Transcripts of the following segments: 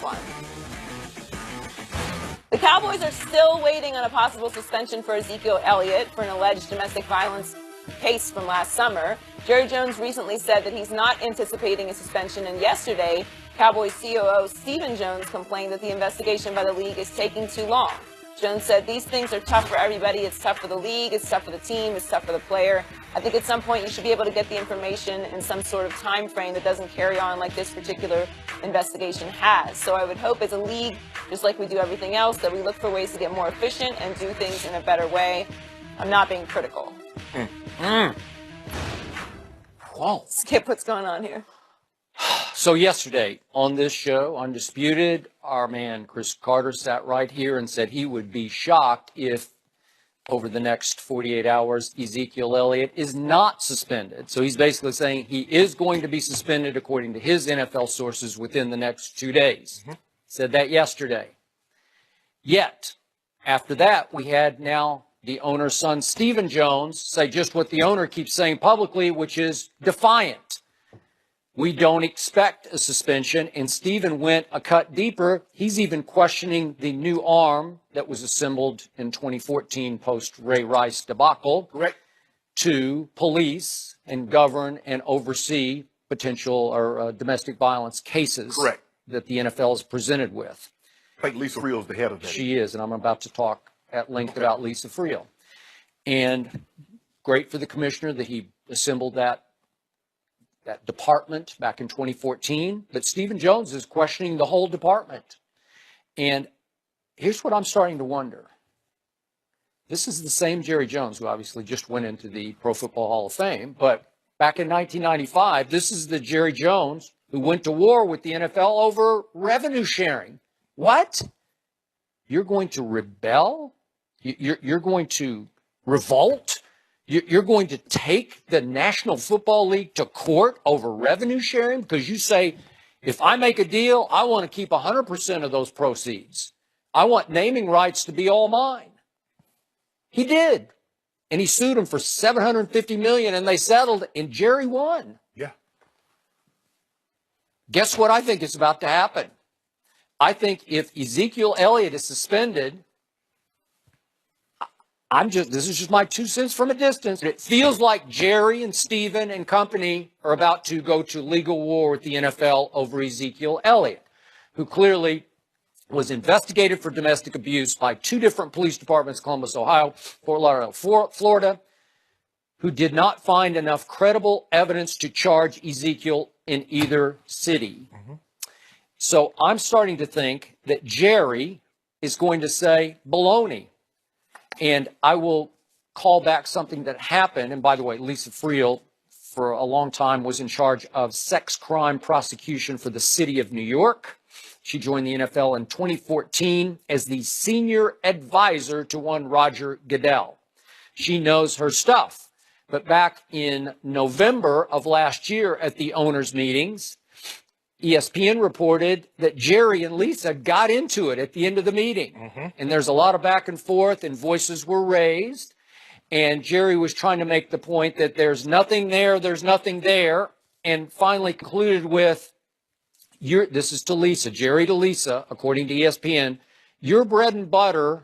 one. The Cowboys are still waiting on a possible suspension for Ezekiel Elliott for an alleged domestic violence case from last summer. Jerry Jones recently said that he's not anticipating a suspension, and yesterday, Cowboys COO Stephen Jones complained that the investigation by the league is taking too long. Jones said these things are tough for everybody. It's tough for the league, it's tough for the team, it's tough for the player. I think at some point you should be able to get the information in some sort of time frame that doesn't carry on like this particular investigation has. So I would hope as a league, just like we do everything else, that we look for ways to get more efficient and do things in a better way. I'm not being critical. Whoa. Skip, what's going on here? So yesterday on this show, Undisputed, our man Chris Carter sat right here and said he would be shocked if over the next 48 hours Ezekiel Elliott is not suspended. So he's basically saying he is going to be suspended according to his NFL sources within the next 2 days. Said that yesterday. Yet, after that, we had now the owner's son, Stephen Jones, say just what the owner keeps saying publicly, which is defiant. We don't expect a suspension, and Stephen went a cut deeper. He's even questioning the new arm that was assembled in 2014 post-Ray Rice debacle to police and govern and oversee potential or domestic violence cases that the NFL is presented with. I think Lisa Friel's the head of that. She is, and I'm about to talk at length about Lisa Friel. And great for the commissioner that he assembled that department back in 2014, but Stephen Jones is questioning the whole department. And here's what I'm starting to wonder. This is the same Jerry Jones who obviously just went into the Pro Football Hall of Fame, but back in 1995, this is the Jerry Jones who went to war with the NFL over revenue sharing. What? You're going to rebel? You're going to revolt? You're going to take the National Football League to court over revenue sharing because you say, if I make a deal, I want to keep 100% of those proceeds. I want naming rights to be all mine. He did. And he sued him for $750 million, and they settled, and Jerry won. Yeah. Guess what I think is about to happen? I think if Ezekiel Elliott is suspended, this is just my 2 cents from a distance. It feels like Jerry and Stephen and company are about to go to legal war with the NFL over Ezekiel Elliott, who clearly was investigated for domestic abuse by 2 different police departments, Columbus, Ohio, Fort Lauderdale, Florida, who did not find enough credible evidence to charge Ezekiel in either city. So I'm starting to think that Jerry is going to say baloney. And I will call back something that happened. And by the way, Lisa Friel, for a long time, was in charge of sex crime prosecution for the city of New York. She joined the NFL in 2014 as the senior advisor to one Roger Goodell. She knows her stuff. But back in November of last year at the owners' meetings, ESPN reported that Jerry and Lisa got into it at the end of the meeting. And there's a lot of back and forth and voices were raised. And Jerry was trying to make the point that there's nothing there, there's nothing there. And finally concluded with, this is to Lisa, Jerry to Lisa, according to ESPN, your bread and butter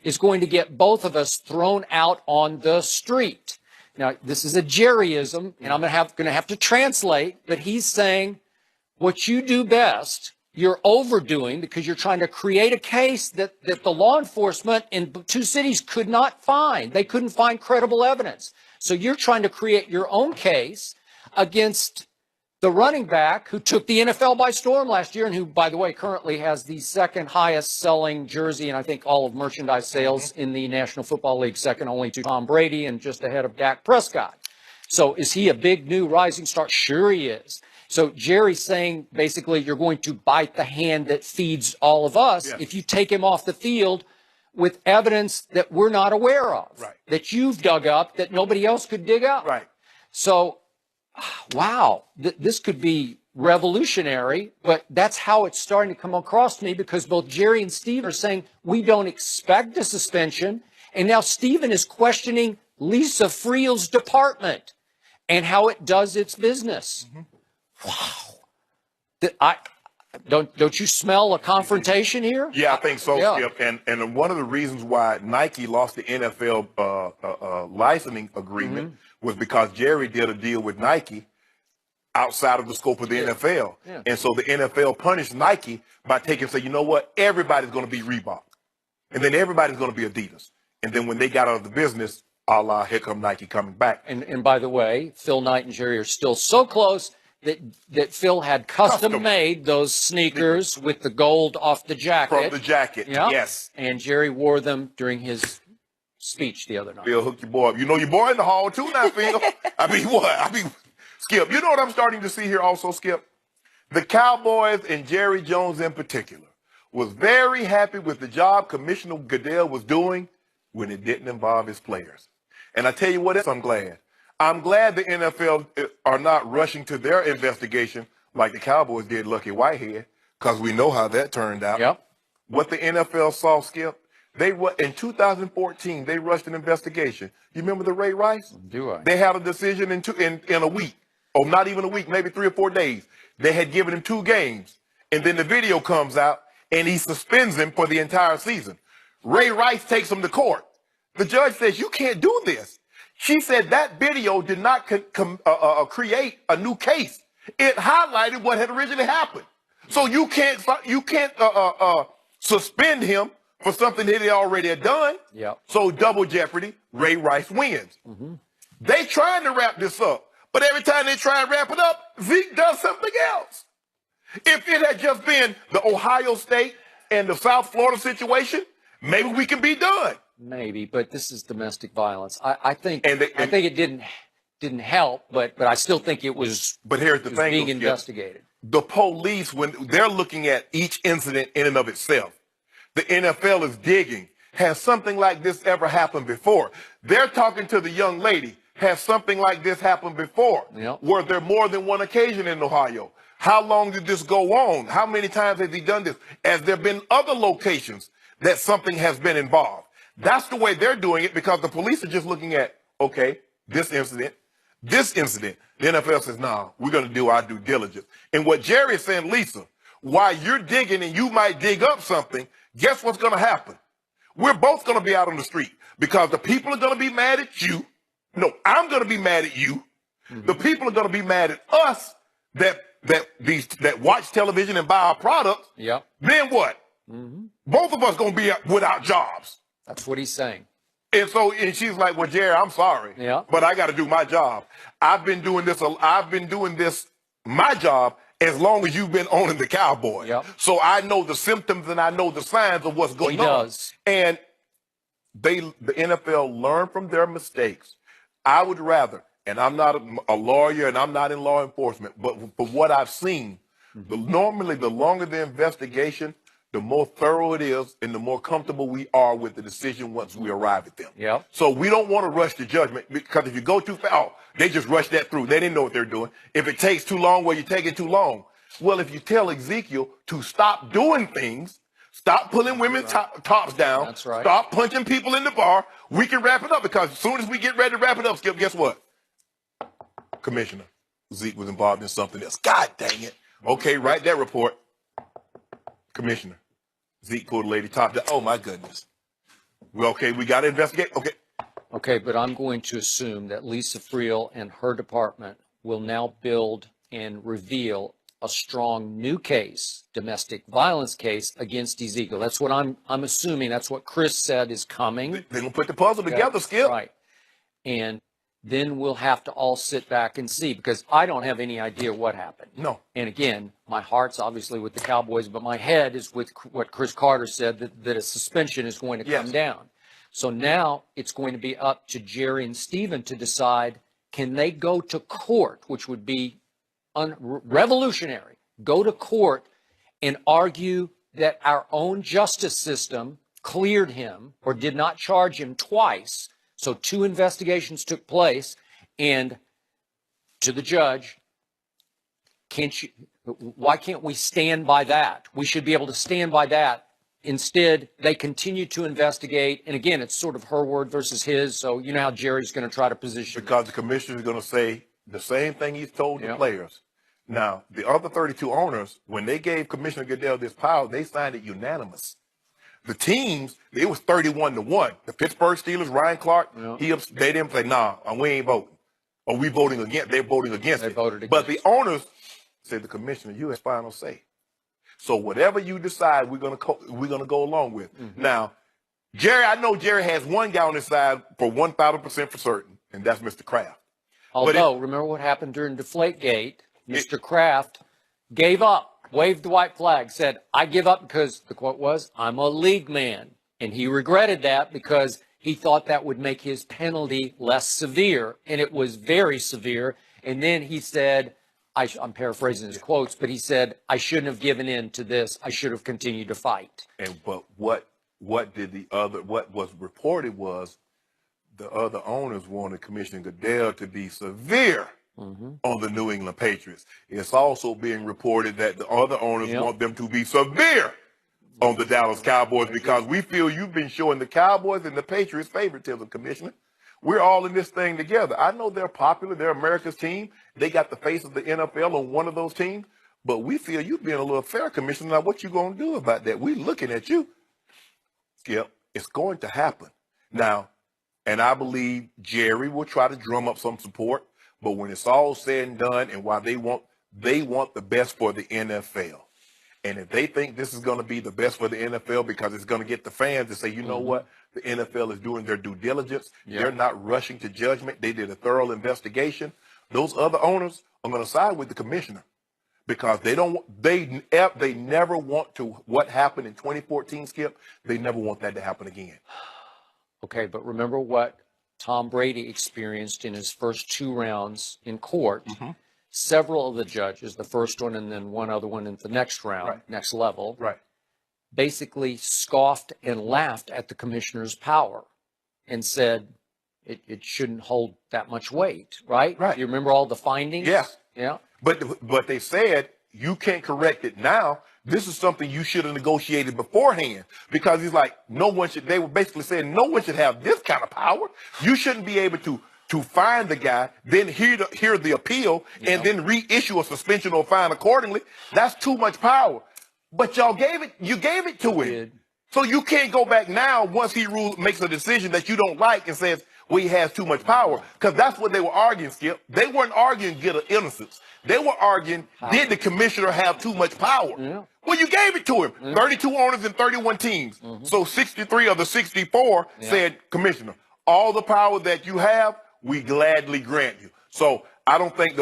is going to get both of us thrown out on the street. Now, this is a Jerryism, and I'm going to have to translate, but he's saying, what you do best, you're overdoing because you're trying to create a case that the law enforcement in 2 cities could not find. They couldn't find credible evidence. So you're trying to create your own case against the running back who took the NFL by storm last year and who, by the way, currently has the 2nd highest selling jersey and I think all of merchandise sales in the National Football League, second only to Tom Brady and just ahead of Dak Prescott. So is he a big new rising star? Sure he is. So Jerry's saying, basically, you're going to bite the hand that feeds all of us if you take him off the field with evidence that we're not aware of, that you've dug up, that nobody else could dig up. So, wow, this could be revolutionary, but that's how it's starting to come across to me because both Jerry and Steve are saying we don't expect a suspension, and now Stephen is questioning Lisa Friel's department and how it does its business. Wow. Don't you smell a confrontation here? Yeah, I think so, Yeah. Skip. And one of the reasons why Nike lost the NFL licensing agreement was because Jerry did a deal with Nike outside of the scope of the NFL. Yeah. And so the NFL punished Nike by say, you know what, everybody's going to be Reebok. And then everybody's going to be Adidas. And then when they got out of the business, a la, here come Nike coming back. And by the way, Phil Knight and Jerry are still so close that Phil had custom made those sneakers with the gold off the jacket. From the jacket, Yep. yes. And Jerry wore them during his speech the other night. Phil, hook your boy up. You know your boy in the hall too now, Phil. I mean, what? Skip, you know what I'm starting to see here also, Skip? The Cowboys and Jerry Jones in particular was very happy with the job Commissioner Goodell was doing when it didn't involve his players. And I tell you what else I'm glad. I'm glad the NFL are not rushing to their investigation like the Cowboys did Lucky Whitehead, because we know how that turned out. Yep. What the NFL saw, Skip, in 2014, they rushed an investigation. You remember the Ray Rice? Do I? They had a decision in a week, or not even a week, maybe 3 or 4 days. They had given him 2 games, and then the video comes out, and he suspends him for the entire season. Ray Rice takes him to court. The judge says, you can't do this. She said that video did not create a new case. It highlighted what had originally happened. So you can't suspend him for something that he already had done. Yep. So double jeopardy, Ray Rice wins. They trying to wrap this up, but every time they try and wrap it up, Zeke does something else. If it had just been the Ohio State and the South Florida situation, maybe we can be done. Maybe, but this is domestic violence. I think I think it didn't help, but I still think it was. But here's the thing, being investigated. The police, when they're looking at each incident in and of itself, the NFL is digging. Has something like this ever happened before? They're talking to the young lady. Has something like this happened before? Yep. Were there more than one occasion in Ohio? How long did this go on? How many times has he done this? Has there been other locations that something has been involved? That's the way they're doing it, because the police are just looking at, okay, this incident. The NFL says, no, we're going to do our due diligence. And what Jerry is saying, Lisa, while you're digging and you might dig up something, guess what's going to happen? We're both going to be out on the street, because the people are going to be mad at you. No, I'm going to be mad at you. The people are going to be mad at us that watch television and buy our products. Yep. Then what? Both of us going to be without jobs. That's what he's saying. And she's like, well, Jerry, I'm sorry, but I got to do my job. I've been doing this, my job, as long as you've been owning the Cowboys. Yep. So I know the symptoms and I know the signs of what's going on. He does. And the NFL learn from their mistakes. I would rather, and I'm not a lawyer and I'm not in law enforcement, but from what I've seen, normally the longer the investigation, the more thorough it is and the more comfortable we are with the decision once we arrive at them. Yep. So we don't want to rush to judgment, because if you go too fast, they just rush that through. They didn't know what they're doing. If it takes too long, well, you're taking too long. Well, if you tell Ezekiel to stop doing things, stop pulling women's tops down, That's right. Stop punching people in the bar, we can wrap it up, because as soon as we get ready to wrap it up, Skip, guess what? Commissioner Zeke was involved in something else. God dang it. Okay, write that report. Commissioner Zeke pulled a lady top down. Oh, my goodness. Well, okay, we got to investigate. Okay, but I'm going to assume that Lisa Friel and her department will now build and reveal a strong new case, domestic violence case, against Ezekiel. That's what I'm assuming. That's what Chris said is coming. They're going to put the puzzle together, Skip. Right. And then we'll have to all sit back and see, because I don't have any idea what happened. No. And again, my heart's obviously with the Cowboys, but my head is with what Chris Carter said, that a suspension is going to come down. So now it's going to be up to Jerry and Stephen to decide, can they go to court, which would be revolutionary, go to court and argue that our own justice system cleared him or did not charge him twice. So 2 investigations took place, and to the judge, why can't we stand by that? We should be able to stand by that. Instead, they continue to investigate. And again, it's sort of her word versus his. So you know how Jerry's going to try to position. Because the commissioner is going to say the same thing he's told the players. Now, the other 32 owners, when they gave Commissioner Goodell this power, they signed it unanimous. The teams, it was 31-1. The Pittsburgh Steelers, Ryan Clark, they didn't say, nah, we ain't voting. Or we voting against, they're voting against it. But the owners said, the commissioner, you have final say. So whatever you decide, we're gonna go along with. Now, Jerry, I know Jerry has one guy on his side for 1,000% for certain, and that's Mr. Kraft. Although, remember what happened during Deflategate? Mr. Kraft gave up, waved the white flag, said, I give up because, the quote was, I'm a league man. And he regretted that because he thought that would make his penalty less severe, and it was very severe. And then he said, I'm paraphrasing his quotes, but he said, I shouldn't have given in to this. I should have continued to fight. But what was reported was the other owners wanted Commissioner Goodell to be severe on the New England Patriots. It's also being reported that the other owners want them to be severe on the Dallas Cowboys because we feel you've been showing the Cowboys and the Patriots favoritism, Commissioner. We're all in this thing together. I know they're popular. They're America's team. They got the face of the NFL on one of those teams. But we feel you being a little fair, Commissioner. Now, what you going to do about that? We're looking at you. Skip, it's going to happen. Now, and I believe Jerry will try to drum up some support. But when it's all said and done, and while they want the best for the NFL. And if they think this is going to be the best for the NFL because it's going to get the fans to say, you know what, the NFL is doing their due diligence. They're not rushing to judgment. They did a thorough investigation. Those other owners are going to side with the commissioner because they never want to, what happened in 2014, Skip, they never want that to happen again. Okay, but remember what Tom Brady experienced in his first 2 rounds in court. Several of the judges, the first one and then one other one in the next round, next level, basically scoffed and laughed at the commissioner's power and said it shouldn't hold that much weight, right? You remember all the findings? Yes. Yeah. But they said you can't correct it now. This is something you should have negotiated beforehand because he's like, they were basically saying no one should have this kind of power. You shouldn't be able to find the guy, then hear the appeal, and then reissue a suspension or fine accordingly. That's too much power. But you gave it to him. So you can't go back now once he makes a decision that you don't like and says, well, he has too much power. Because that's what they were arguing, Skip. They weren't arguing get an innocence. They were arguing, did the commissioner have too much power? Well, you gave it to him. 32 owners and 31 teams. So 63 of the 64 said, Commissioner, all the power that you have, we gladly grant you. So I don't think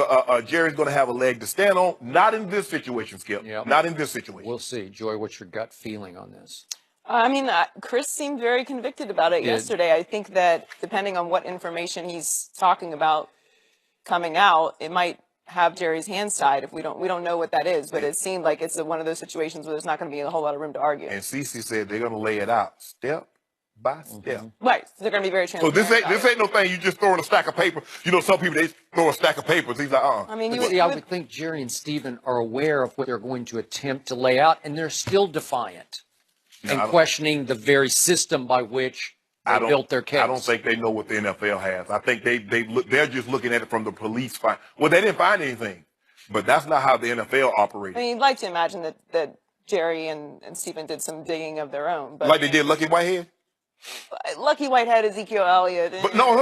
Jerry's going to have a leg to stand on. Not in this situation, Skip. Not in this situation. We'll see. Joy, what's your gut feeling on this? I mean, Chris seemed very convicted about it yesterday. I think that depending on what information he's talking about coming out, it might have Jerry's hands tied if we don't know what that is. But it seemed like it's one of those situations where there's not going to be a whole lot of room to argue. And Cece said they're going to lay it out step by step. Right. So they're going to be very transparent. So this ain't no thing you just throw in a stack of paper. You know, some people, they throw a stack of papers. He's like, I mean, I would think Jerry and Stephen are aware of what they're going to attempt to lay out, and they're still defiant and questioning the very system by which they built their case. I don't think they know what the NFL has. I think they're just looking at it from the police find. Well, they didn't find anything, but that's not how the NFL operates. I mean, you'd like to imagine that Jerry and Stephen did some digging of their own. But like they did Lucky Whitehead? Lucky Whitehead, Ezekiel Elliott. But no.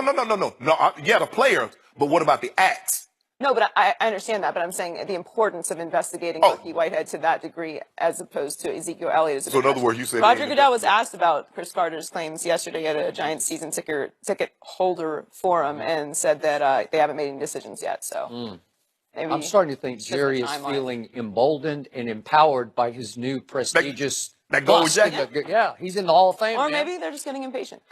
Yeah, the players. But what about the acts? No, but I understand that. But I'm saying the importance of investigating Lucky Whitehead to that degree, as opposed to Ezekiel Elliott. So in other words, you said Roger Goodell was asked about Chris Carter's claims yesterday at a Giants season ticket holder forum, and said that they haven't made any decisions yet. So maybe I'm starting to think Jerry is feeling emboldened and empowered by his new prestigious. That gold jacket? Yeah, he's in the Hall of Fame. Or maybe they're just getting impatient.